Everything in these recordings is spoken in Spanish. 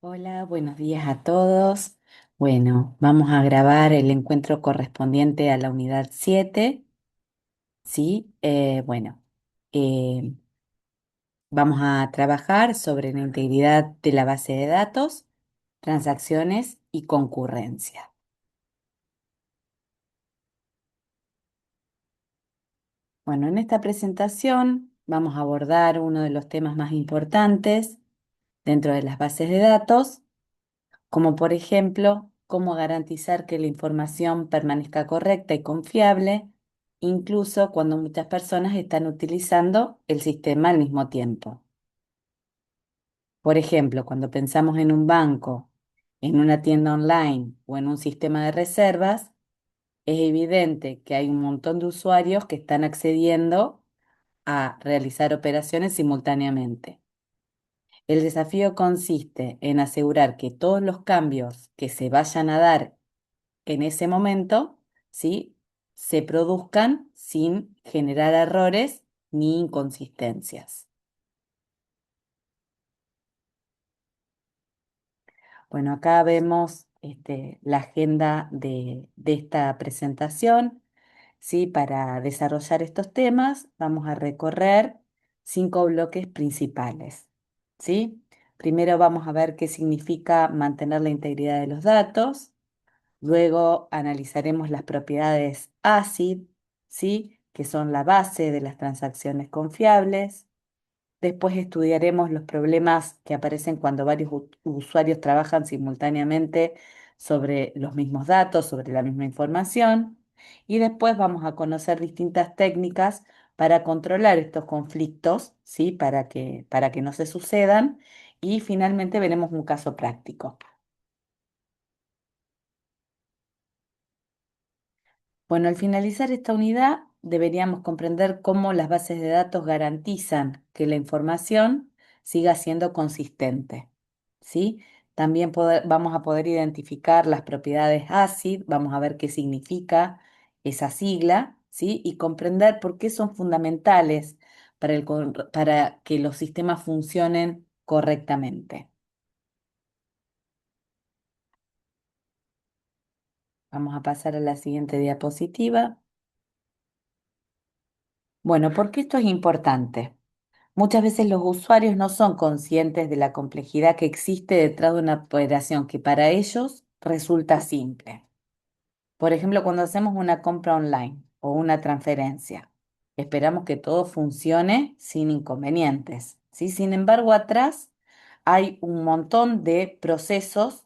Hola, buenos días a todos. Bueno, vamos a grabar el encuentro correspondiente a la unidad 7. ¿Sí? Eh, Vamos a trabajar sobre la integridad de la base de datos, transacciones y concurrencia. Bueno, en esta presentación vamos a abordar uno de los temas más importantes dentro de las bases de datos, como por ejemplo, cómo garantizar que la información permanezca correcta y confiable, incluso cuando muchas personas están utilizando el sistema al mismo tiempo. Por ejemplo, cuando pensamos en un banco, en una tienda online o en un sistema de reservas, es evidente que hay un montón de usuarios que están accediendo a realizar operaciones simultáneamente. El desafío consiste en asegurar que todos los cambios que se vayan a dar en ese momento, ¿sí? Se produzcan sin generar errores ni inconsistencias. Bueno, acá vemos la agenda de esta presentación, ¿sí? Para desarrollar estos temas vamos a recorrer 5 bloques principales, ¿sí? Primero vamos a ver qué significa mantener la integridad de los datos. Luego analizaremos las propiedades ACID, ¿sí? Que son la base de las transacciones confiables. Después estudiaremos los problemas que aparecen cuando varios usuarios trabajan simultáneamente sobre los mismos datos, sobre la misma información. Y después vamos a conocer distintas técnicas para controlar estos conflictos, ¿sí? Para que no se sucedan. Y finalmente veremos un caso práctico. Bueno, al finalizar esta unidad, deberíamos comprender cómo las bases de datos garantizan que la información siga siendo consistente, ¿sí? También vamos a poder identificar las propiedades ACID, vamos a ver qué significa esa sigla, ¿sí? Y comprender por qué son fundamentales para que los sistemas funcionen correctamente. Vamos a pasar a la siguiente diapositiva. Bueno, ¿por qué esto es importante? Muchas veces los usuarios no son conscientes de la complejidad que existe detrás de una operación que para ellos resulta simple. Por ejemplo, cuando hacemos una compra online o una transferencia, esperamos que todo funcione sin inconvenientes, ¿sí? Sin embargo, atrás hay un montón de procesos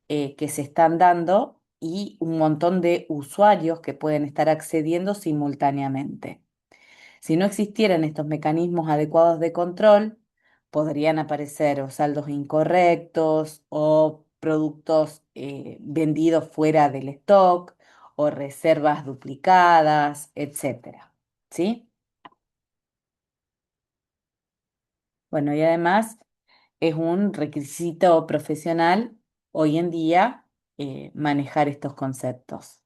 que se están dando y un montón de usuarios que pueden estar accediendo simultáneamente. Si no existieran estos mecanismos adecuados de control, podrían aparecer o saldos incorrectos o productos vendidos fuera del stock o reservas duplicadas, etcétera. ¿Sí? Bueno, y además es un requisito profesional hoy en día manejar estos conceptos.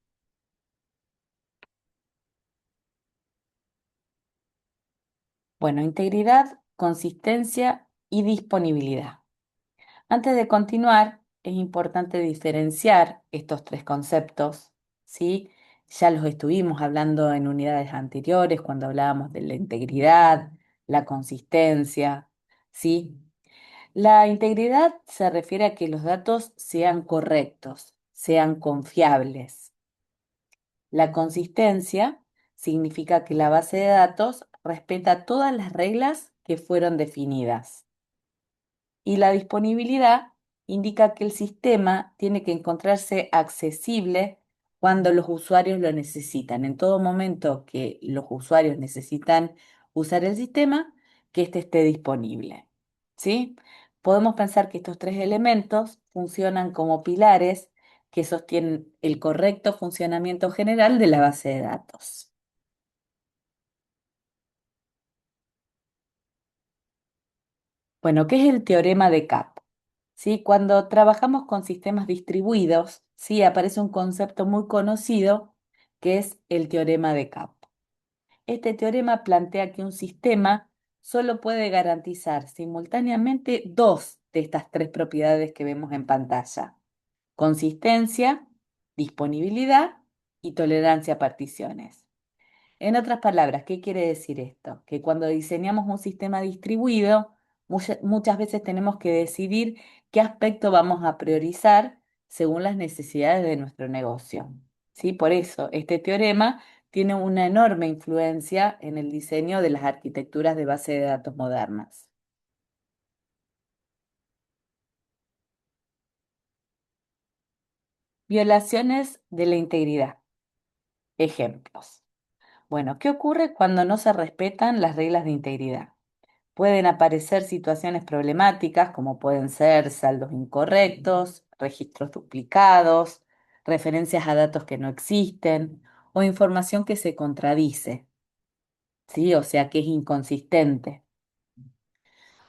Bueno, integridad, consistencia y disponibilidad. Antes de continuar, es importante diferenciar estos tres conceptos, ¿sí? Ya los estuvimos hablando en unidades anteriores cuando hablábamos de la integridad, la consistencia, ¿sí? La integridad se refiere a que los datos sean correctos, sean confiables. La consistencia significa que la base de datos respeta todas las reglas que fueron definidas. Y la disponibilidad indica que el sistema tiene que encontrarse accesible cuando los usuarios lo necesitan. En todo momento que los usuarios necesitan usar el sistema, que éste esté disponible. ¿Sí? Podemos pensar que estos tres elementos funcionan como pilares que sostienen el correcto funcionamiento general de la base de datos. Bueno, ¿qué es el teorema de CAP? ¿Sí? Cuando trabajamos con sistemas distribuidos, ¿sí? Aparece un concepto muy conocido que es el teorema de CAP. Este teorema plantea que un sistema solo puede garantizar simultáneamente dos de estas tres propiedades que vemos en pantalla: consistencia, disponibilidad y tolerancia a particiones. En otras palabras, ¿qué quiere decir esto? Que cuando diseñamos un sistema distribuido, muchas veces tenemos que decidir qué aspecto vamos a priorizar según las necesidades de nuestro negocio. ¿Sí? Por eso, este teorema tiene una enorme influencia en el diseño de las arquitecturas de base de datos modernas. Violaciones de la integridad. Ejemplos. Bueno, ¿qué ocurre cuando no se respetan las reglas de integridad? Pueden aparecer situaciones problemáticas como pueden ser saldos incorrectos, registros duplicados, referencias a datos que no existen o información que se contradice, ¿sí? O sea, que es inconsistente.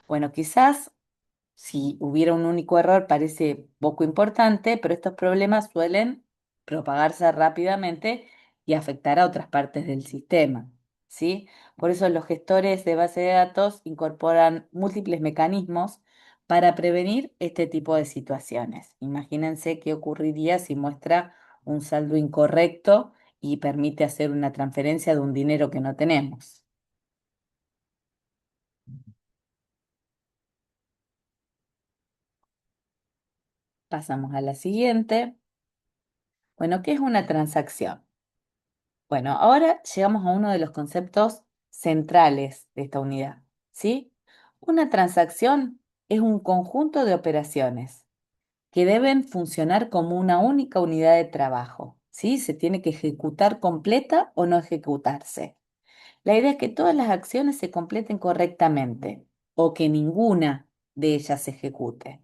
Bueno, quizás si hubiera un único error parece poco importante, pero estos problemas suelen propagarse rápidamente y afectar a otras partes del sistema, ¿sí? Por eso los gestores de base de datos incorporan múltiples mecanismos para prevenir este tipo de situaciones. Imagínense qué ocurriría si muestra un saldo incorrecto y permite hacer una transferencia de un dinero que no tenemos. Pasamos a la siguiente. Bueno, ¿qué es una transacción? Bueno, ahora llegamos a uno de los conceptos centrales de esta unidad, ¿sí? Una transacción es un conjunto de operaciones que deben funcionar como una única unidad de trabajo, ¿sí? Se tiene que ejecutar completa o no ejecutarse. La idea es que todas las acciones se completen correctamente o que ninguna de ellas se ejecute.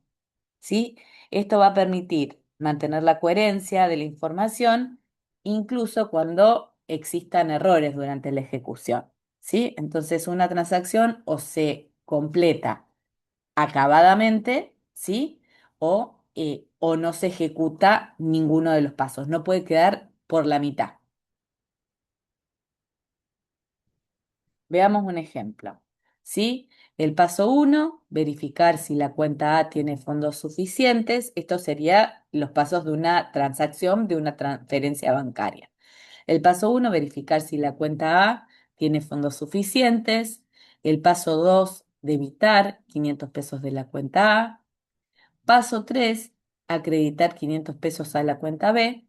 ¿Sí? Esto va a permitir mantener la coherencia de la información, incluso cuando existan errores durante la ejecución, ¿sí? Entonces, una transacción o se completa acabadamente, ¿sí? O no se ejecuta ninguno de los pasos, no puede quedar por la mitad. Veamos un ejemplo. ¿Sí? El paso uno, verificar si la cuenta A tiene fondos suficientes. Esto sería los pasos de una transacción, de una transferencia bancaria. El paso uno, verificar si la cuenta A tiene fondos suficientes. El paso 2, debitar 500 pesos de la cuenta A. Paso 3, acreditar 500 pesos a la cuenta B.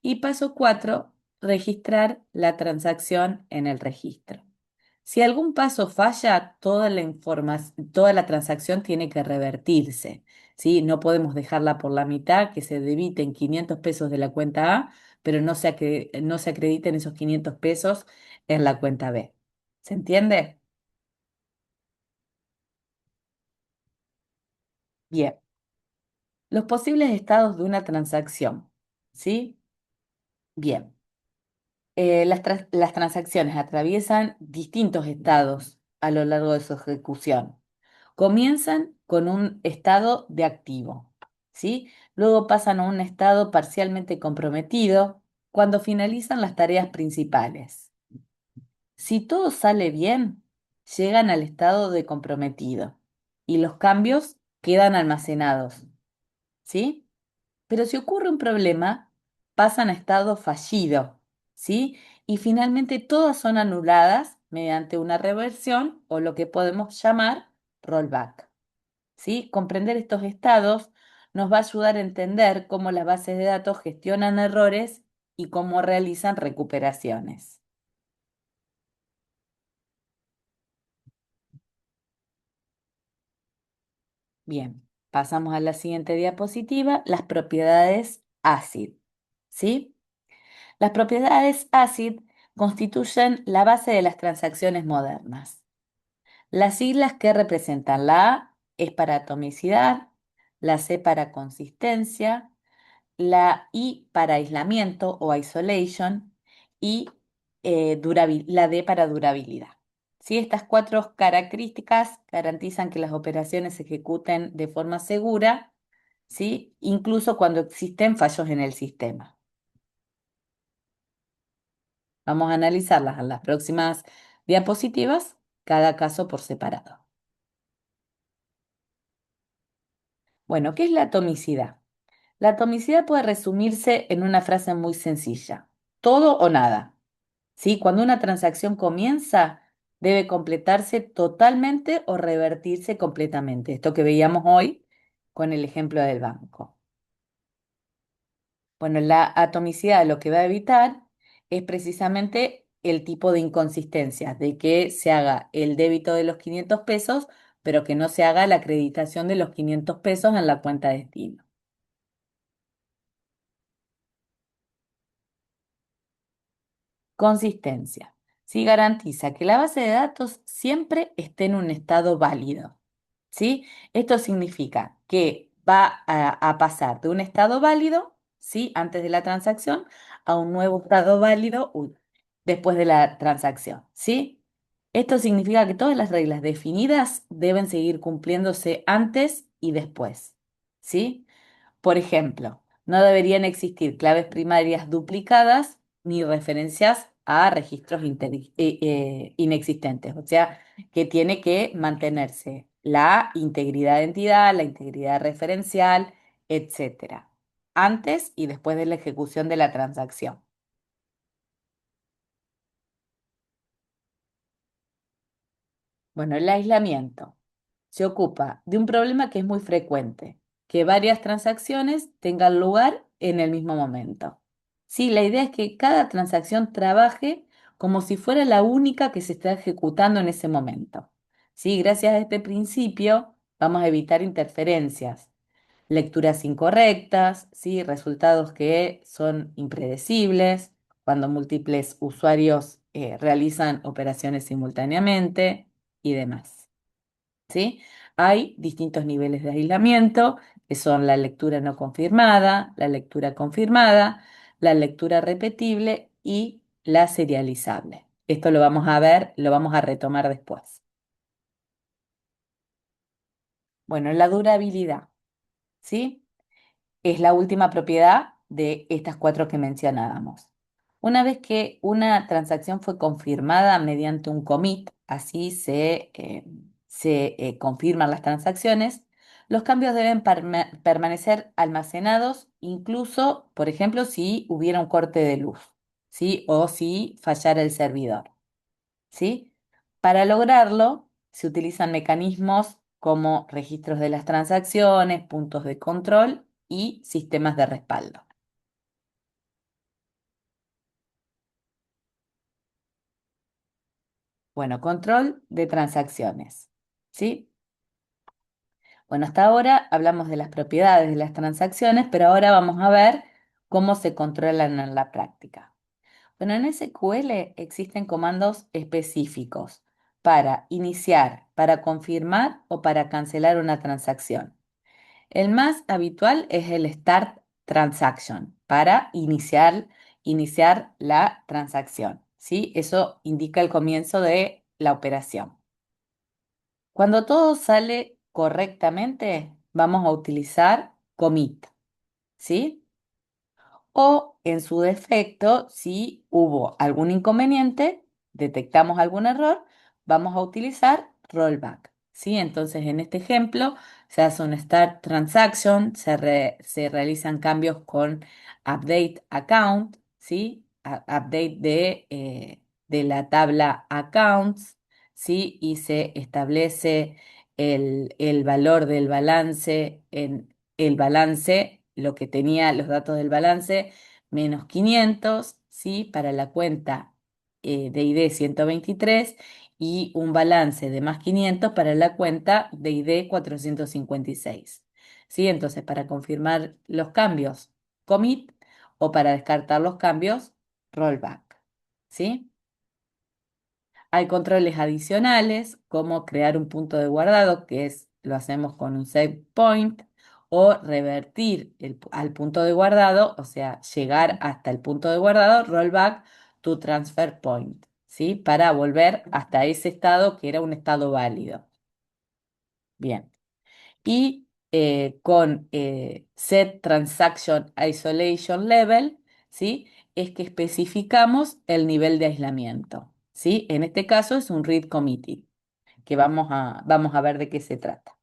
Y paso 4, registrar la transacción en el registro. Si algún paso falla, toda la transacción tiene que revertirse, ¿sí? No podemos dejarla por la mitad, que se debiten 500 pesos de la cuenta A, pero no se acrediten esos 500 pesos en la cuenta B. ¿Se entiende? Bien. Los posibles estados de una transacción, ¿sí? Bien. Las transacciones atraviesan distintos estados a lo largo de su ejecución. Comienzan con un estado de activo, ¿sí? Luego pasan a un estado parcialmente comprometido cuando finalizan las tareas principales. Si todo sale bien, llegan al estado de comprometido y los cambios quedan almacenados, ¿sí? Pero si ocurre un problema, pasan a estado fallido, ¿sí? Y finalmente todas son anuladas mediante una reversión o lo que podemos llamar rollback, ¿sí? Comprender estos estados nos va a ayudar a entender cómo las bases de datos gestionan errores y cómo realizan recuperaciones. Bien, pasamos a la siguiente diapositiva, las propiedades ACID, ¿sí? Las propiedades ACID constituyen la base de las transacciones modernas. Las siglas que representan la A es para atomicidad, la C para consistencia, la I para aislamiento o isolation y la D para durabilidad. ¿Sí? Estas cuatro características garantizan que las operaciones se ejecuten de forma segura, ¿sí? Incluso cuando existen fallos en el sistema. Vamos a analizarlas en las próximas diapositivas. cada caso por separado. Bueno, ¿qué es la atomicidad? La atomicidad puede resumirse en una frase muy sencilla: todo o nada. ¿Sí? Cuando una transacción comienza, debe completarse totalmente o revertirse completamente. Esto que veíamos hoy con el ejemplo del banco. Bueno, la atomicidad lo que va a evitar es precisamente el tipo de inconsistencia, de que se haga el débito de los 500 pesos, pero que no se haga la acreditación de los 500 pesos en la cuenta de destino. Consistencia. Si garantiza que la base de datos siempre esté en un estado válido. ¿Sí? Esto significa que va a pasar de un estado válido, ¿sí? Antes de la transacción, a un nuevo estado válido, después de la transacción, ¿sí? Esto significa que todas las reglas definidas deben seguir cumpliéndose antes y después, ¿sí? Por ejemplo, no deberían existir claves primarias duplicadas ni referencias a registros inexistentes. O sea, que tiene que mantenerse la integridad de entidad, la integridad referencial, etcétera, antes y después de la ejecución de la transacción. Bueno, el aislamiento se ocupa de un problema que es muy frecuente, que varias transacciones tengan lugar en el mismo momento. Sí, la idea es que cada transacción trabaje como si fuera la única que se está ejecutando en ese momento. Sí, gracias a este principio vamos a evitar interferencias, lecturas incorrectas, sí, resultados que son impredecibles cuando múltiples usuarios realizan operaciones simultáneamente y demás. ¿Sí? Hay distintos niveles de aislamiento, que son la lectura no confirmada, la lectura confirmada, la lectura repetible y la serializable. Esto lo vamos a ver, lo vamos a retomar después. Bueno, la durabilidad, ¿sí? Es la última propiedad de estas cuatro que mencionábamos. Una vez que una transacción fue confirmada mediante un commit, así se confirman las transacciones, los cambios deben permanecer almacenados, incluso, por ejemplo, si hubiera un corte de luz, ¿sí? O si fallara el servidor. ¿Sí? Para lograrlo, se utilizan mecanismos como registros de las transacciones, puntos de control y sistemas de respaldo. Bueno, control de transacciones. ¿Sí? Bueno, hasta ahora hablamos de las propiedades de las transacciones, pero ahora vamos a ver cómo se controlan en la práctica. Bueno, en SQL existen comandos específicos para iniciar, para confirmar o para cancelar una transacción. El más habitual es el Start Transaction para iniciar la transacción, ¿sí? Eso indica el comienzo de la operación. Cuando todo sale correctamente, vamos a utilizar commit, ¿sí? O en su defecto, si hubo algún inconveniente, detectamos algún error, vamos a utilizar rollback. ¿Sí? Entonces, en este ejemplo, se hace un start transaction, se realizan cambios con update account, ¿sí? Update de la tabla accounts, ¿sí? Y se establece el valor del balance en el balance, lo que tenía los datos del balance, menos 500, ¿sí? Para la cuenta de ID 123 y un balance de más 500 para la cuenta de ID 456. ¿Sí? Entonces, para confirmar los cambios, commit, o para descartar los cambios, rollback. ¿Sí? Hay controles adicionales, como crear un punto de guardado, que es, lo hacemos con un save point, o revertir al punto de guardado, o sea, llegar hasta el punto de guardado, rollback to transfer point, ¿sí? Para volver hasta ese estado que era un estado válido. Bien. Y con set transaction isolation level, ¿sí? Es que especificamos el nivel de aislamiento, ¿sí? En este caso es un read committee. que vamos a ver de qué se trata.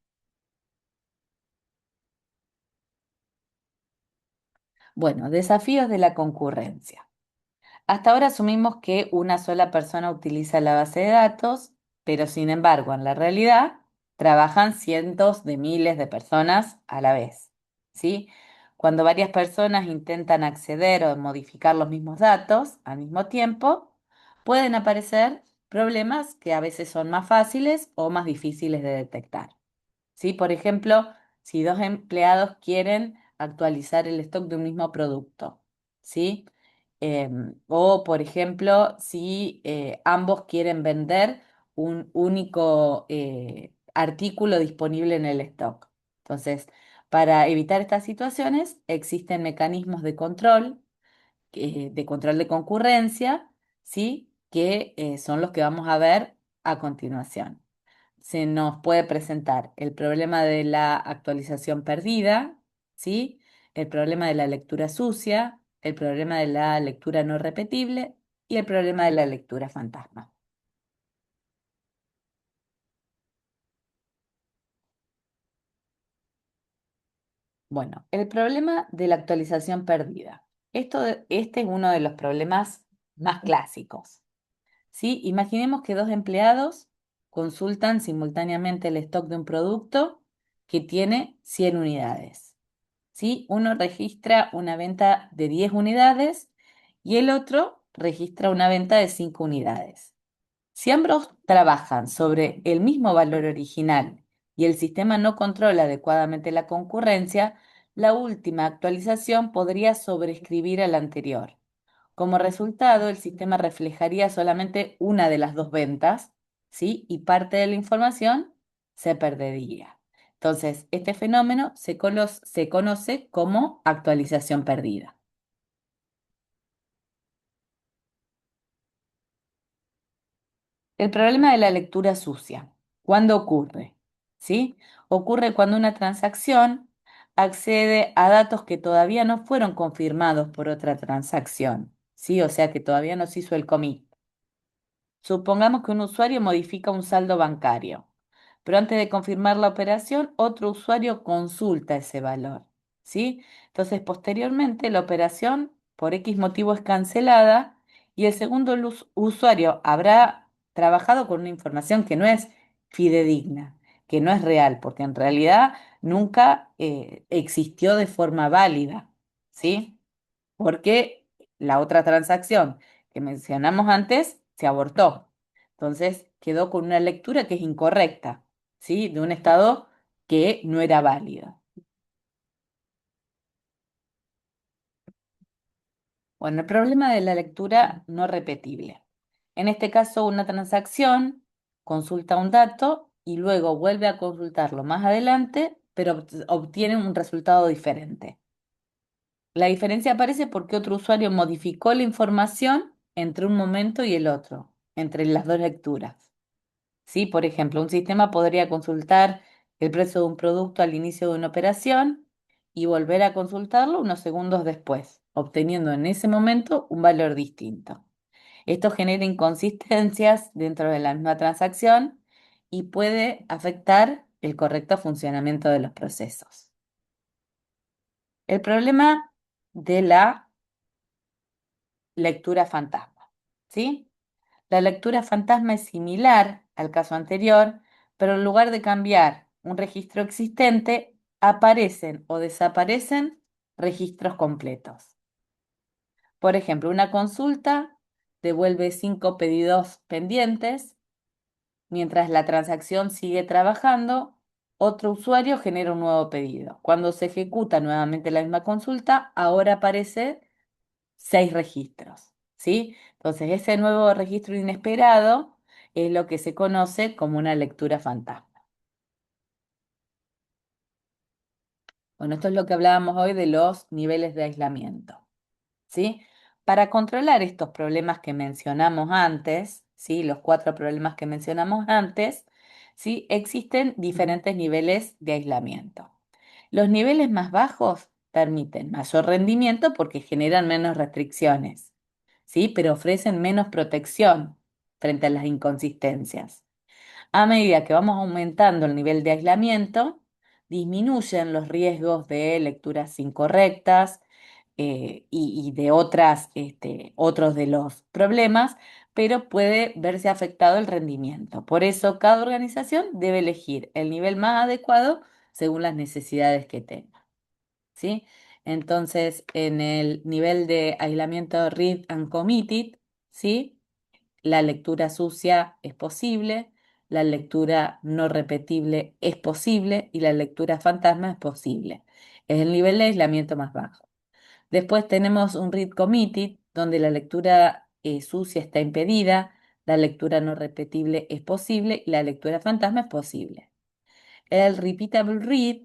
Bueno, desafíos de la concurrencia. Hasta ahora asumimos que una sola persona utiliza la base de datos, pero sin embargo, en la realidad, trabajan cientos de miles de personas a la vez, ¿sí? Cuando varias personas intentan acceder o modificar los mismos datos al mismo tiempo, pueden aparecer problemas que a veces son más fáciles o más difíciles de detectar. ¿Sí? Por ejemplo, si dos empleados quieren actualizar el stock de un mismo producto, ¿sí? O, por ejemplo, si ambos quieren vender un único artículo disponible en el stock. Entonces, para evitar estas situaciones, existen mecanismos de control de concurrencia, ¿sí? Que son los que vamos a ver a continuación. Se nos puede presentar el problema de la actualización perdida, ¿sí? El problema de la lectura sucia, el problema de la lectura no repetible y el problema de la lectura fantasma. Bueno, el problema de la actualización perdida. Este es uno de los problemas más clásicos, ¿sí? Imaginemos que dos empleados consultan simultáneamente el stock de un producto que tiene 100 unidades. ¿Sí? Uno registra una venta de 10 unidades y el otro registra una venta de 5 unidades. Si ambos trabajan sobre el mismo valor original y el sistema no controla adecuadamente la concurrencia, la última actualización podría sobreescribir a la anterior. Como resultado, el sistema reflejaría solamente una de las dos ventas, ¿sí? Y parte de la información se perdería. Entonces, este fenómeno se conoce como actualización perdida. El problema de la lectura sucia. ¿Cuándo ocurre? ¿Sí? Ocurre cuando una transacción accede a datos que todavía no fueron confirmados por otra transacción. ¿Sí? O sea que todavía no se hizo el commit. Supongamos que un usuario modifica un saldo bancario, pero antes de confirmar la operación, otro usuario consulta ese valor, ¿sí? Entonces, posteriormente, la operación por X motivo es cancelada y el segundo usuario habrá trabajado con una información que no es fidedigna, que no es real, porque en realidad nunca existió de forma válida, ¿sí? Porque la otra transacción que mencionamos antes se abortó. Entonces quedó con una lectura que es incorrecta, ¿sí? De un estado que no era válido. Bueno, el problema de la lectura no repetible. En este caso, una transacción consulta un dato y luego vuelve a consultarlo más adelante, pero obtiene un resultado diferente. La diferencia aparece porque otro usuario modificó la información entre un momento y el otro, entre las dos lecturas. ¿Sí? Por ejemplo, un sistema podría consultar el precio de un producto al inicio de una operación y volver a consultarlo unos segundos después, obteniendo en ese momento un valor distinto. Esto genera inconsistencias dentro de la misma transacción y puede afectar el correcto funcionamiento de los procesos. El problema de la lectura fantasma, ¿sí? La lectura fantasma es similar al caso anterior, pero en lugar de cambiar un registro existente, aparecen o desaparecen registros completos. Por ejemplo, una consulta devuelve 5 pedidos pendientes, mientras la transacción sigue trabajando, otro usuario genera un nuevo pedido. Cuando se ejecuta nuevamente la misma consulta, ahora aparece 6 registros, ¿sí? Entonces, ese nuevo registro inesperado es lo que se conoce como una lectura fantasma. Bueno, esto es lo que hablábamos hoy de los niveles de aislamiento, ¿sí? Para controlar estos problemas que mencionamos antes, ¿sí? Los 4 problemas que mencionamos antes, ¿sí? Existen diferentes niveles de aislamiento. Los niveles más bajos permiten mayor rendimiento porque generan menos restricciones, ¿sí? Pero ofrecen menos protección frente a las inconsistencias. A medida que vamos aumentando el nivel de aislamiento, disminuyen los riesgos de lecturas incorrectas y de otros de los problemas, pero puede verse afectado el rendimiento. Por eso, cada organización debe elegir el nivel más adecuado según las necesidades que tenga. ¿Sí? Entonces, en el nivel de aislamiento read and committed, ¿sí? La lectura sucia es posible, la lectura no repetible es posible y la lectura fantasma es posible. Es el nivel de aislamiento más bajo. Después tenemos un read committed, donde la lectura sucia está impedida, la lectura no repetible es posible y la lectura fantasma es posible. El repeatable read,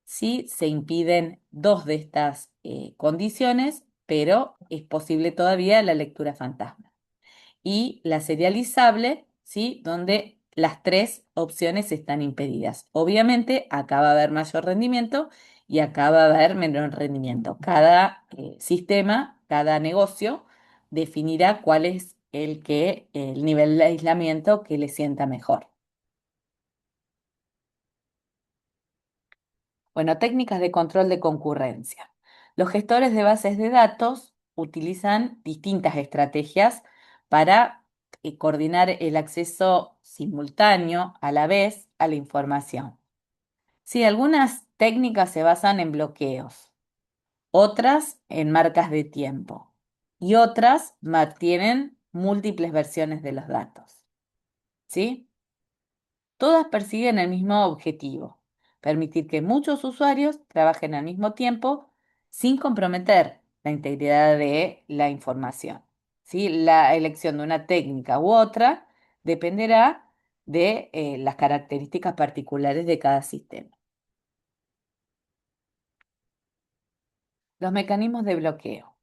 sí, se impiden dos de estas condiciones, pero es posible todavía la lectura fantasma y la serializable, ¿sí? Donde las tres opciones están impedidas. Obviamente, acá va a haber mayor rendimiento y acá va a haber menor rendimiento. Cada sistema, cada negocio definirá cuál es el nivel de aislamiento que le sienta mejor. Bueno, técnicas de control de concurrencia. Los gestores de bases de datos utilizan distintas estrategias para coordinar el acceso simultáneo a la vez a la información. Sí, algunas técnicas se basan en bloqueos, otras en marcas de tiempo y otras mantienen múltiples versiones de los datos. ¿Sí? Todas persiguen el mismo objetivo: permitir que muchos usuarios trabajen al mismo tiempo sin comprometer la integridad de la información. ¿Sí? La elección de una técnica u otra dependerá de las características particulares de cada sistema. Los mecanismos de bloqueo,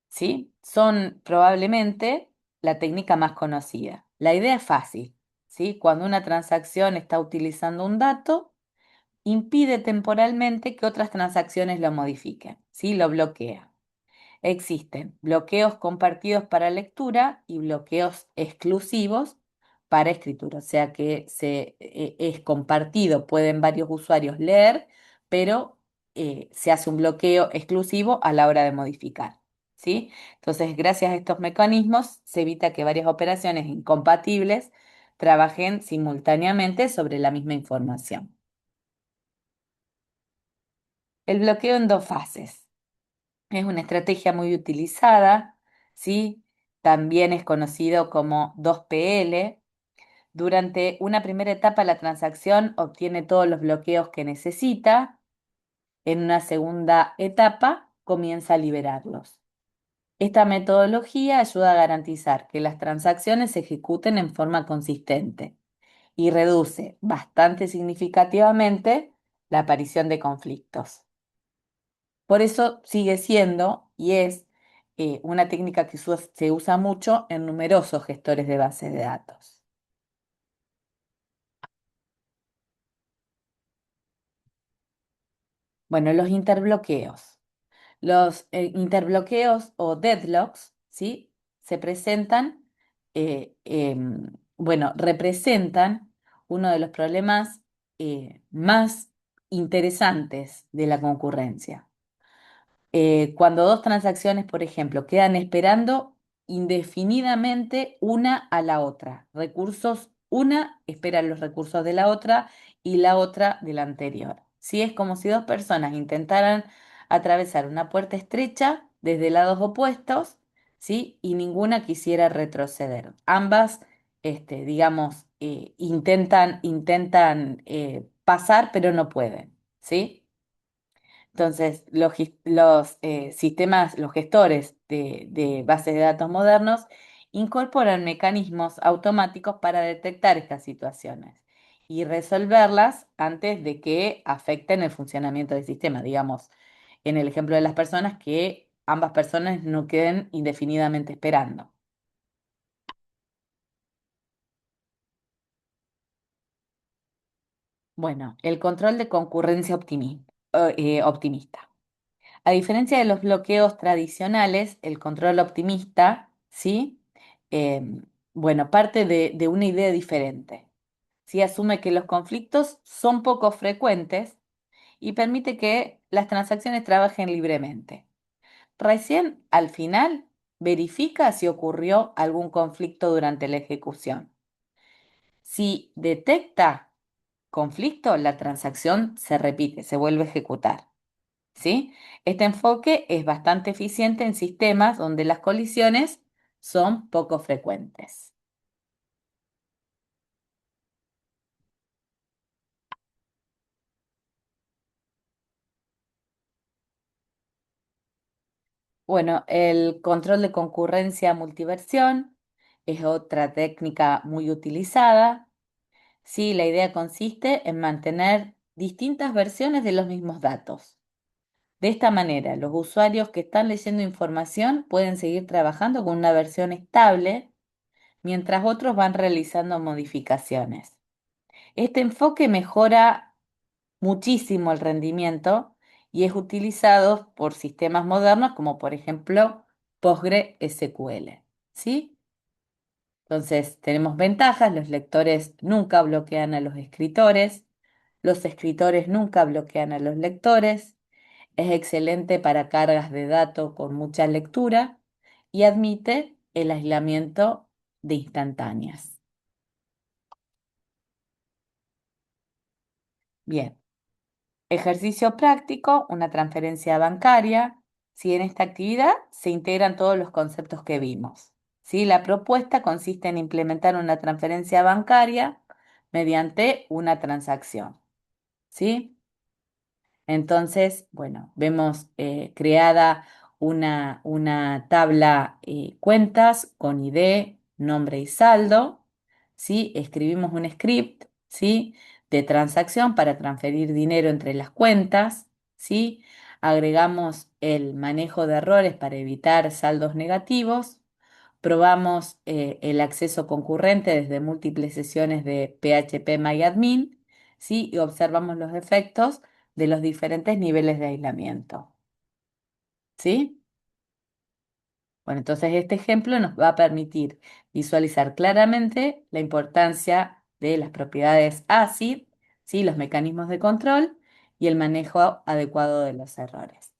¿sí? Son probablemente la técnica más conocida. La idea es fácil, ¿sí? Cuando una transacción está utilizando un dato, impide temporalmente que otras transacciones lo modifiquen, ¿sí? Lo bloquea. Existen bloqueos compartidos para lectura y bloqueos exclusivos para escritura, o sea que es compartido, pueden varios usuarios leer, pero se hace un bloqueo exclusivo a la hora de modificar, ¿sí? Entonces, gracias a estos mecanismos se evita que varias operaciones incompatibles trabajen simultáneamente sobre la misma información. El bloqueo en dos fases. Es una estrategia muy utilizada, ¿sí? También es conocido como 2PL. Durante una primera etapa, la transacción obtiene todos los bloqueos que necesita. En una segunda etapa, comienza a liberarlos. Esta metodología ayuda a garantizar que las transacciones se ejecuten en forma consistente y reduce bastante significativamente la aparición de conflictos. Por eso sigue siendo y es una técnica que se usa mucho en numerosos gestores de bases de datos. Bueno, los interbloqueos. Los interbloqueos o deadlocks, ¿sí? Se presentan, bueno, representan uno de los problemas más interesantes de la concurrencia. Cuando dos transacciones, por ejemplo, quedan esperando indefinidamente una a la otra. Recursos, una espera los recursos de la otra y la otra de la anterior. ¿Sí? Es como si dos personas intentaran atravesar una puerta estrecha desde lados opuestos, ¿sí? Y ninguna quisiera retroceder. Ambas, digamos, intentan pasar, pero no pueden, ¿sí? Entonces, los sistemas, los gestores de bases de datos modernos incorporan mecanismos automáticos para detectar estas situaciones y resolverlas antes de que afecten el funcionamiento del sistema. Digamos, en el ejemplo de las personas, que ambas personas no queden indefinidamente esperando. Bueno, el control de concurrencia optimista. A diferencia de los bloqueos tradicionales, el control optimista, ¿sí? Bueno, parte de una idea diferente. Sí, asume que los conflictos son poco frecuentes y permite que las transacciones trabajen libremente. Recién al final verifica si ocurrió algún conflicto durante la ejecución. Si detecta conflicto, la transacción se repite, se vuelve a ejecutar. ¿Sí? Este enfoque es bastante eficiente en sistemas donde las colisiones son poco frecuentes. Bueno, el control de concurrencia multiversión es otra técnica muy utilizada. Sí, la idea consiste en mantener distintas versiones de los mismos datos. De esta manera, los usuarios que están leyendo información pueden seguir trabajando con una versión estable, mientras otros van realizando modificaciones. Este enfoque mejora muchísimo el rendimiento y es utilizado por sistemas modernos como por ejemplo PostgreSQL. ¿Sí? Entonces, tenemos ventajas, los lectores nunca bloquean a los escritores, los escritores nunca bloquean a los lectores, es excelente para cargas de datos con mucha lectura y admite el aislamiento de instantáneas. Bien. Ejercicio práctico, una transferencia bancaria. Si en esta actividad se integran todos los conceptos que vimos. ¿Sí? La propuesta consiste en implementar una transferencia bancaria mediante una transacción. ¿Sí? Entonces, bueno, vemos creada una tabla cuentas con ID, nombre y saldo. ¿Sí? Escribimos un script, ¿sí? De transacción para transferir dinero entre las cuentas. ¿Sí? Agregamos el manejo de errores para evitar saldos negativos. Probamos el acceso concurrente desde múltiples sesiones de PHP ¿sí? Y observamos los efectos de los diferentes niveles de aislamiento. ¿Sí? Bueno, entonces este ejemplo nos va a permitir visualizar claramente la importancia de las propiedades ACID, ¿sí? Los mecanismos de control y el manejo adecuado de los errores.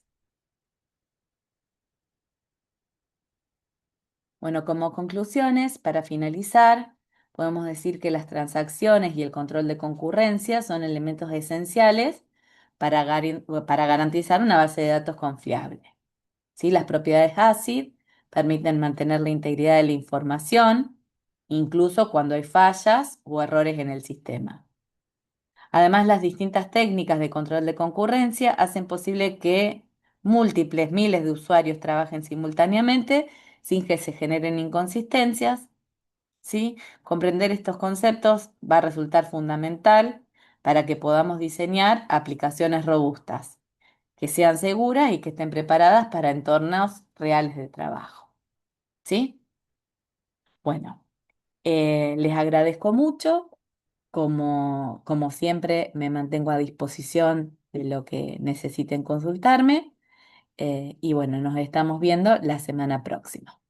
Bueno, como conclusiones, para finalizar, podemos decir que las transacciones y el control de concurrencia son elementos esenciales para garantizar una base de datos confiable. ¿Sí? Las propiedades ACID permiten mantener la integridad de la información, incluso cuando hay fallas o errores en el sistema. Además, las distintas técnicas de control de concurrencia hacen posible que múltiples miles de usuarios trabajen simultáneamente sin que se generen inconsistencias. ¿Sí? Comprender estos conceptos va a resultar fundamental para que podamos diseñar aplicaciones robustas, que sean seguras y que estén preparadas para entornos reales de trabajo. ¿Sí? Bueno, les agradezco mucho. Como siempre, me mantengo a disposición de lo que necesiten consultarme. Y bueno, nos estamos viendo la semana próxima.